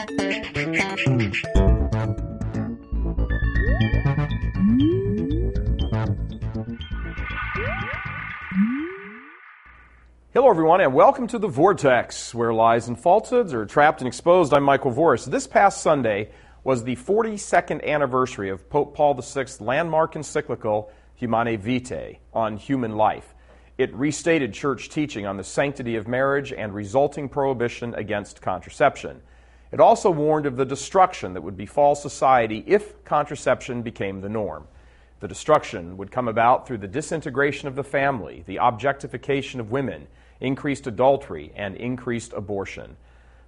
Hello, everyone, and welcome to The Vortex, where lies and falsehoods are trapped and exposed. I'm Michael Voris. This past Sunday was the 42nd anniversary of Pope Paul VI's landmark encyclical, Humanae Vitae, on human life. It restated church teaching on the sanctity of marriage and resulting prohibition against contraception. It also warned of the destruction that would befall society if contraception became the norm. The destruction would come about through the disintegration of the family, the objectification of women, increased adultery, and increased abortion.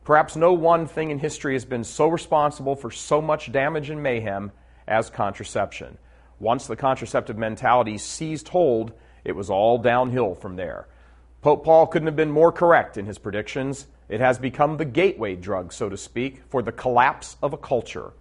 Perhaps no one thing in history has been so responsible for so much damage and mayhem as contraception. Once the contraceptive mentality seized hold, it was all downhill from there. Pope Paul couldn't have been more correct in his predictions. It has become the gateway drug, so to speak, for the collapse of a culture.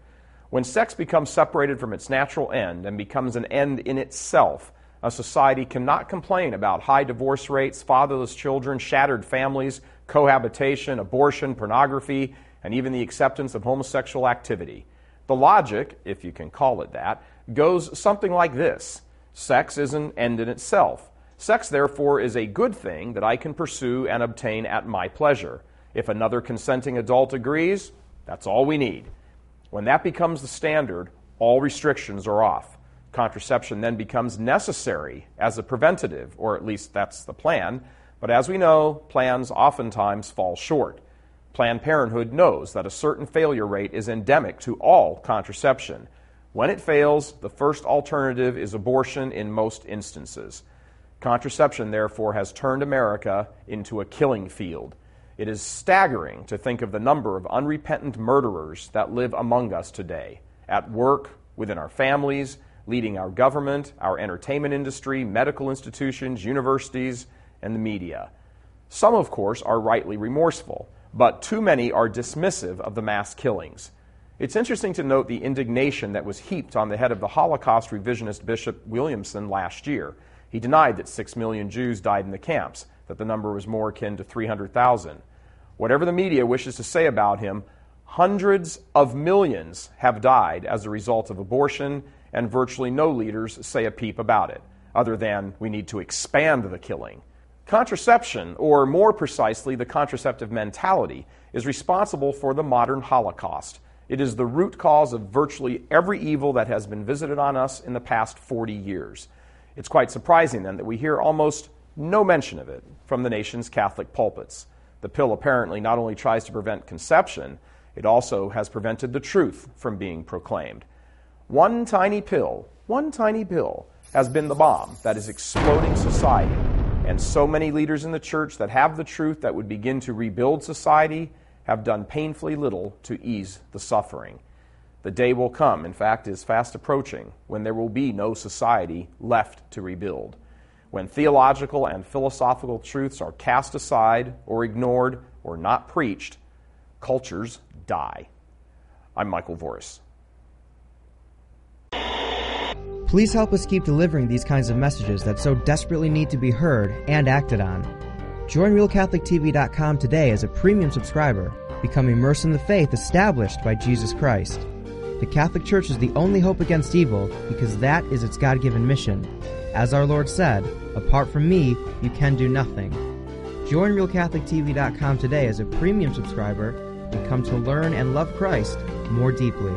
When sex becomes separated from its natural end and becomes an end in itself, a society cannot complain about high divorce rates, fatherless children, shattered families, cohabitation, abortion, pornography, and even the acceptance of homosexual activity. The logic, if you can call it that, goes something like this. Sex is an end in itself. Sex, therefore, is a good thing that I can pursue and obtain at my pleasure. If another consenting adult agrees, that's all we need. When that becomes the standard, all restrictions are off. Contraception then becomes necessary as a preventative, or at least that's the plan. But as we know, plans oftentimes fall short. Planned Parenthood knows that a certain failure rate is endemic to all contraception. When it fails, the first alternative is abortion in most instances. Contraception, therefore, has turned America into a killing field. It is staggering to think of the number of unrepentant murderers that live among us today, at work, within our families, leading our government, our entertainment industry, medical institutions, universities, and the media. Some, of course, are rightly remorseful, but too many are dismissive of the mass killings. It's interesting to note the indignation that was heaped on the head of the Holocaust revisionist Bishop Williamson last year. He denied that 6 million Jews died in the camps, that the number was more akin to 300,000. Whatever the media wishes to say about him, hundreds of millions have died as a result of abortion, and virtually no leaders say a peep about it, other than we need to expand the killing. Contraception, or more precisely, the contraceptive mentality, is responsible for the modern Holocaust. It is the root cause of virtually every evil that has been visited on us in the past 40 years. It's quite surprising, then, that we hear almost no mention of it from the nation's Catholic pulpits. The pill apparently not only tries to prevent conception, it also has prevented the truth from being proclaimed. One tiny pill has been the bomb that is exploding society, and so many leaders in the church that have the truth that would begin to rebuild society have done painfully little to ease the suffering. The day will come, in fact, is fast approaching, when there will be no society left to rebuild. When theological and philosophical truths are cast aside or ignored or not preached, cultures die. I'm Michael Voris. Please help us keep delivering these kinds of messages that so desperately need to be heard and acted on. Join RealCatholicTV.com today as a premium subscriber. Become immersed in the faith established by Jesus Christ. The Catholic Church is the only hope against evil because that is its God-given mission. As our Lord said, apart from me, you can do nothing. Join RealCatholicTV.com today as a premium subscriber and come to learn and love Christ more deeply.